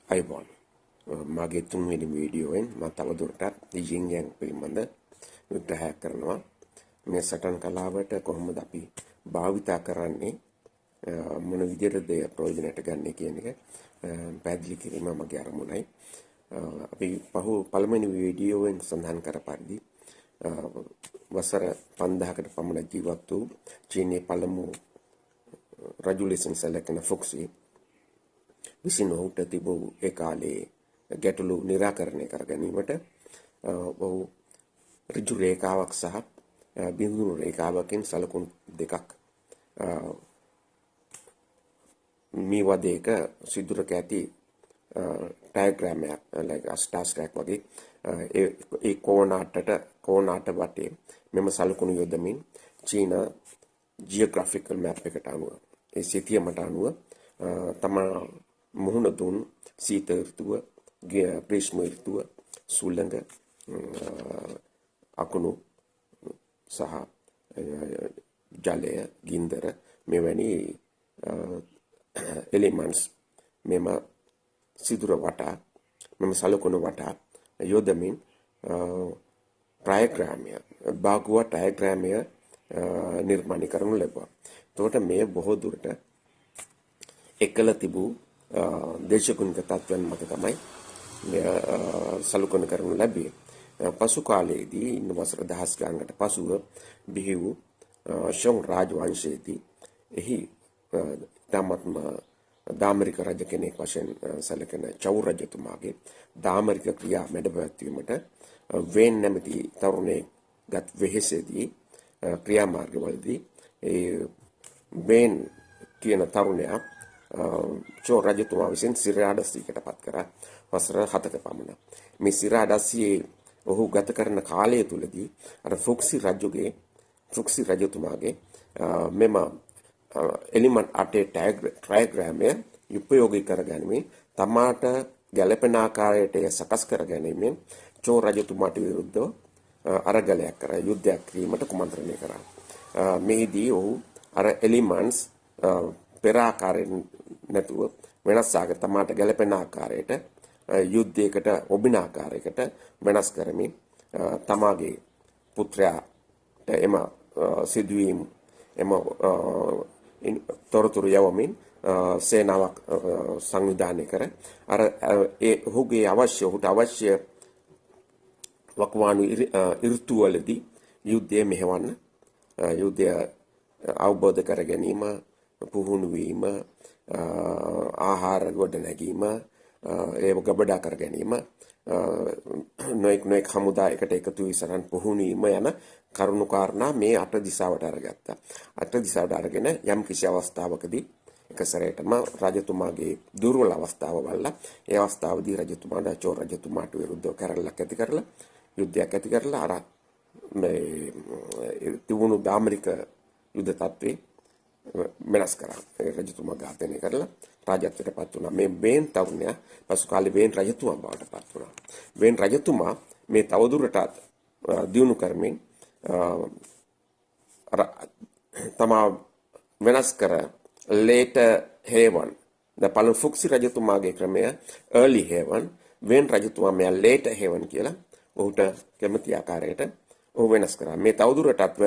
අයිබෝන් මගේ තුන්වෙනි වීඩියෝවෙන් මම තවදුරටත් යින් යන් පිළිබඳ විග්‍රහයක් කරනවා. මේ සටන් කලාවට කොහොමද අපි භාවිතා කරන්නේ, මොන විදිහටද ප්‍රයෝජනයට ගන්න කියන එක පැහැදිලි කිරීම මගේ අරමුණයි. අපි පළවෙනි වීඩියෝවෙන් සඳහන් කර පරිදි වසර 5000කට පමණ ජීවත් වූ චීනයේ පළමු රජු ලෙසින් සැලකෙන ෆොක්සි විසින් ඔහුට තිබූ ඒ කාලේ ගැටලු निराකරණය කර ගැනීමට ඔහු ඍජු රේඛාවක් සහ බිඳුණු රේඛාවකින් සලකුණු දෙකක් මේ වදේක සිදුරක ඇති ඩයග්‍රෑම් එකක් like ස්ටාර් ස්ටැක් වගේ ඒ කෝණාට වටේ මෙම සලකුණු යොදමින් චීන ජියෝග්‍රැෆිකල් මැප් එකට අනුව ඒ සිතියමට අනුව තමා මුහුණ දුන් සීත ඍතුව, ග්‍රීෂ්ම ඍතුව, සුළඟ, අකුණු සහ ජලය, ගින්දර මෙවැනි එලිමන්ට්ස් මෙම සිදුර වටා මෙම සලකුණු වටා යොදමින් ට්‍රයග්‍රෑමය භාගුව ට්‍රයග්‍රෑමය නිර්මාණය කරනු ලැබුවා. එතකොට මේ බොහෝ දුරට එකල තිබූ දේශගුණික තත්ත්වයන් මත තමයි සලකුණු කරනු ලැබුවේ. පසු කාලයේදී ඉන්න වසර දහස් ගණනකට පසුව බිහි වූ ෂොං රාජවංශයේදී එහි තාමත්ම දාමරික රජ කෙනෙක් වශයෙන් සැලකෙන චව් රජතුමාගේ දාමරික ක්‍රියා මැඩපැවැත්වීමට වේන් නැමැති තරුණයෙක් ගත් වෙහෙසේදී ක්‍රියාමාර්ගවලදී ඒ වේන් කියන තරුණයා චෝ රජතුමා විසින් සිරාඩස්සියකට පත් කරා වසර 7ක පමණ. මේ සිරාඩස්සියේ ඔහු ගත කරන කාලය තුලදී අර ෆොක්සි රජතුමාගේ මෙම එලිමන්ට් අටේ ට්‍රයග්‍රෑමය උපයෝගී කරගැනීමෙන් තමාට ගැළපෙන ආකාරයට සකස් කරගැනීමෙන් චෝ රජතුමාට විරුද්ධව අරගලයක් කරා, යුද්ධයක් කිරීමට කුමන්ත්‍රණය කරා. මෙහිදී ඔහු අර එලිමන්ට්ස් පෙර ආකාරයෙන් නැතුව වෙනස් ආකාර තමාට ගැළපෙන ආකාරයට යුද්ධයකට ඔබින ආකාරයකට වෙනස් කරමින් තමාගේ පුත්‍රයාට එම සිදුවීම් එම තොරතුරු යවමින් සේනාවක් සංවිධානය කර අර ඒ ඔහුට අවශ්‍ය වකවානු ඍතුවලදී යුද්ධය මෙහෙවන්න, යුද්ධය අවබෝධ කර ගැනීම, පුහුණු වීම, ආහාර ගොඩනැගීම, ඒව ගබඩා කර ගැනීම, නොඑක් හමුදායකට එකතු වී සරන් පුහුණු වීම යන කරුණු කාරණා මේ අට දිශාවට අරගත්තා. අට දිශාවට අරගෙන යම් කිසි අවස්ථාවකදී එක සැරේටම රජතුමාගේ දුර්වල අවස්ථාව බලලා ඒ අවස්ථාවේදී රජතුමාට චෝ රජතුමාට විරුද්ධව කැරැල්ලක් ඇති කරලා යුද්ධයක් ඇති කරලා අර මේ තිබුණු දාමරික යුද්ධ තත්ත්වේ වෙනස් කරා. රජතුමා ඝාතනය කරලා රාජත්වයට පත් වුණා. මේ වේන් තරුණයා පසු කාලේ වේන් රජතුමා බවට පත් වුණා. වේන් රජතුමා මේ තවදුරටත් දියුණු කරමින් තමා වෙනස් කර later haven ද පළමු ෆොක්සි රජතුමාගේ ක්‍රමය early haven, වේන් රජතුමා මෙයා later haven කියලා ඔහුට කැමති ආකාරයට ඔහු වෙනස් කරා. මේ තවදුරටත්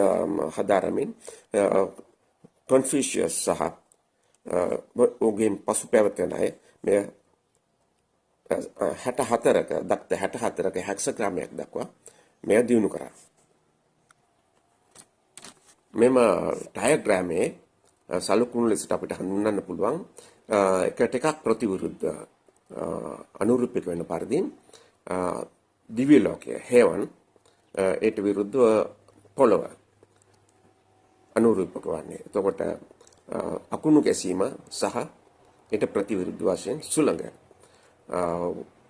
හදාරමින් කන්ෆියුෂස් සහ ඔහුගේ පසු පැවැත්වෙන අය මේ 64ක හෙක්සග්‍රාමයක් දක්වා මෙය දියුණු කරා. මෙම ඩයග්‍රෑමේ සලකුණු ලෙසට අපිට හඳුන්වන්න පුළුවන් එකට එකක් ප්‍රතිවිරුද්ධ අනුරූපික වෙන පරිදි දිව්‍ය ලෝකය හේවන් ඒට විරුද්ධව පොළව අනුරූපක වන්නේ. එතකොට අකුණු කැසීම සහ ඊට ප්‍රතිවිරුද්ධ වශයෙන් සුළඟ,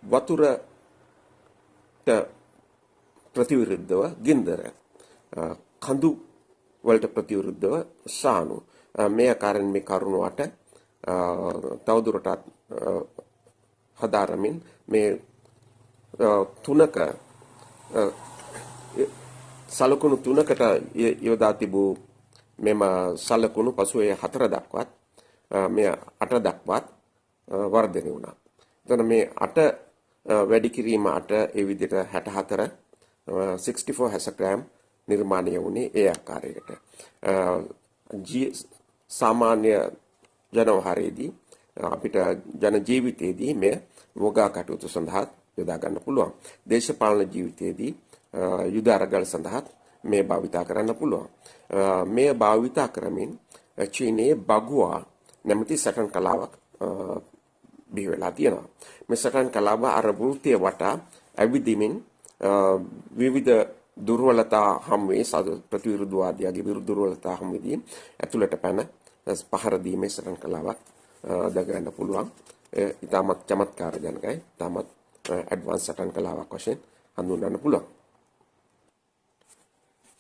වතුරට ප්‍රතිවිරුද්ධව ගින්දර, කඳු වලට ප්‍රතිවිරුද්ධව සානු. මේ ආකාරයෙන් මේ කරුණු අට තවදුරටත් හදාරමින් මේ තුනක සලකුණු තුනකට යොදා තිබූ මෙම සලකුණු පසු ඒ 4 දක්වත් මේ 8 දක්වත් වර්ධනය වුණා. එතන මේ 8 වැඩි කිරීම 8 ඒ විදිහට 64 64 hexagram නිර්මාණය වුණේ ඒ ආකාරයකට. සාමාන්‍ය ජනවහරේදී අපිට ජන ජීවිතයේදී මේ වගා කටයුතු සඳහා යොදා ගන්න පුළුවන්. දේශපාලන ජීවිතයේදී යුද අරගල සඳහා මේ භාවිතා කරන්න පුළුවන්. මේ භාවිතා කරමින් චීනයේ බගුවා නැමැති සටන් කලාවක් බිහි වෙලා තියෙනවා. මේ සටන් කලාව අර වෘත්තය වටා ඇවිදිමින් විවිධ දුර්වලතා හමුවේ ප්‍රතිවිරුද්ධවාදියාගේ විරුද්ධ දුර්වලතා හමුවේදී ඇතුළට පැන පහර දීමේ සටන් කලාවක් දැක ගන්න පුළුවන්. ඉතාමත් චමත්කාරජනකයි. ඉතාමත් ඇඩ්වාන්ස් සටන් කලාවක් වශයෙන් හඳුන්වන්න පුළුවන්.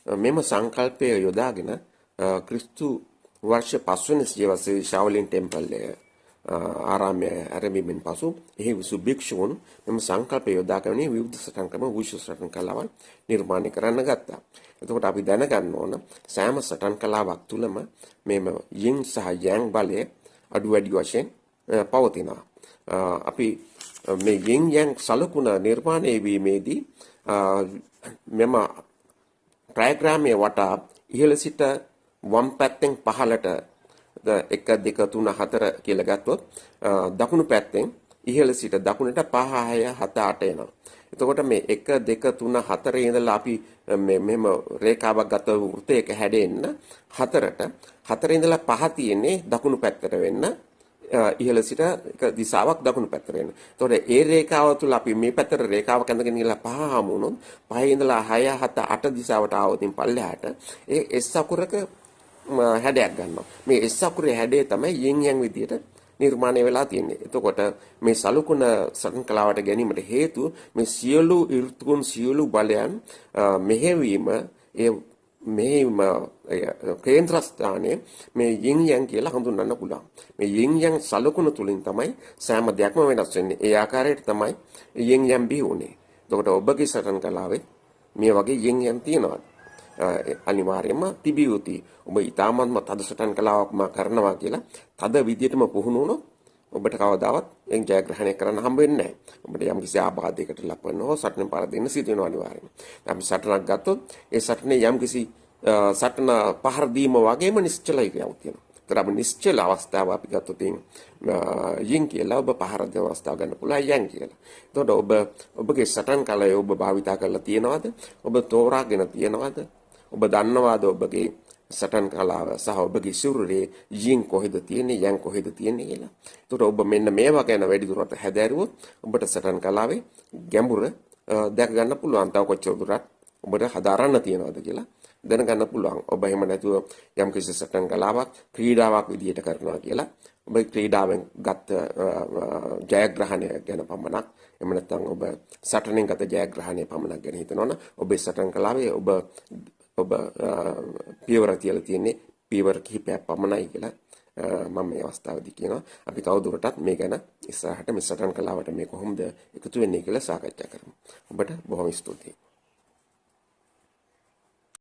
මෙම සංකල්පය යොදාගෙන ක්‍රිස්තු වර්ෂ 5 වෙනි සියවසේ ශාවලින් ටෙම්පල් ආරාමය ආරම්භයෙන් පසු එහි විසු භික්ෂූන් මෙම සංකල්පය යොදාගෙන විවිධ සටන් ක්‍රම වූෂු සටන් කලාවන් නිර්මාණය කරන්න ගත්තා. එතකොට අපි දැනගන්න ඕන සෑම සටන් කලාවක් තුළම මෙම යින් සහ යැන් බලය අඩු වැඩි වශයෙන් පවතිනවා. අපි මේ යින් යැන් සලකුණ නිර්මාණය වීමේදී මෙම ට්‍රයග්‍රාමයේ වටා ඉහළ සිට වම් පැත්තෙන් පහළට 1 2 3 4 කියලා ගත්තොත් දකුණු පැත්තෙන් ඉහළ සිට දකුණට 5 6 7 8 එනවා. එතකොට මේ 1 2 3 4 ඉඳලා අපි මෙහෙම රේඛාවක් ගත වෘතයක හැදෙන්න 4ට 4 ඉඳලා 5 තියෙන්නේ දකුණු පැත්තට වෙන්න ඉහළ සිට එක දිශාවක් දකුණු පැත්තට වෙන්න. එතකොට ඒ රේඛාව තුල අපි මේ පැත්තට රේඛාවක් ඇඳගෙන ගිහලා 5 හමු වුණොත් 5 ඉඳලා 6 7 8 දිශාවට ආවොතින් පල්ලෙහාට ඒ S අකුරක හැඩයක් ගන්නවා. මේ S අකුරේ හැඩය තමයි yin yang විදියට නිර්මාණය වෙලා තියෙන්නේ. එතකොට මේ සලකුණ සටන් කලාවට ගැනීමට හේතුව මේ සියලු ඍතුන් සියලු බලයන් මෙහෙවීම මේ කේන්ද්‍රස්ථානයේ මේ yin yang කියලා හඳුන්වන්න පුළුවන්. මේ yin yang සලකුණ තුලින් තමයි සෑම දෙයක්ම වෙනස් වෙන්නේ. ඒ ආකාරයට තමයි yin yang බිහි වුනේ. එතකොට ඔබගේ සටන් කලාවේ මේ වගේ yin yang තියෙනවා. අනිවාර්යයෙන්ම තිබිය යුතුයි. ඔබ ඊටාත්ම තද සටන් කලාවක් කරනවා කියලා තද විදියටම පුහුණු වුණොත් ඔබට කවදාවත් එන් ජයග්‍රහණය කරන්න හම්බ වෙන්නේ නැහැ. ඔබට යම් කිසි ආබාධයකට ලක් වෙනවා සටන පරදින්න සිදු වෙනවා අනිවාර්යයෙන්ම. අපි සටනක් ගත්තොත් ඒ සටනේ යම් කිසි සටන පහර දීම වගේම නිශ්චලයි කියනවා තියෙනවා. ඒතර අපි නිශ්චල අවස්ථාව අපි ගත්තොත් යින් කියලා ඔබ පහර දෙන අවස්ථාව ගන්න පුළුවන් යන් කියලා. එතකොට ඔබගේ සටන් කලය ඔබ භාවිතා කරලා තියෙනවද? ඔබ තෝරාගෙන තියෙනවද? ඔබ දන්නවාද ඔබගේ සටන් කලාව සහ ඔබගේ සිරුරේ යින් කොහෙද තියෙන්නේ යන් කොහෙද තියෙන්නේ කියලා. එතකොට ඔබ මෙන්න මේවා ගැන වැඩිදුරට හැදෑරුවොත් ඔබට සටන් කලාවේ ගැඹුර දැක ගන්න පුළුවන්. තව කොච්චර දුරට ඔබට හදාරන්න තියනවද කියලා දැනගන්න පුළුවන්. ඔබ එහෙම නැතුව යම් කිසි සටන් කලාවක් ක්‍රීඩාවක් විදියට කරනවා කියලා ඔබ ක්‍රීඩාවෙන් ගත ජයග්‍රහණය ගැන පමණක් එහෙම නැත්නම් ඔබ සටනෙන් ගත ජයග්‍රහණය පමණක් ගැන හිතනවනම් ඔබේ සටන් කලාවේ ඔබ පියවර තියලා තියෙන්නේ පියවර කිහිපයක් පමණයි කියලා මම මේ අවස්ථාවේදී කියනවා. අපි තවදුරටත් මේ ගැන ඉස්සරහට මේ සටන් කලාවට මේ කොහොමද එකතු වෙන්නේ කියලා සාකච්ඡා කරමු. ඔබට බොහොම ස්තුතියි.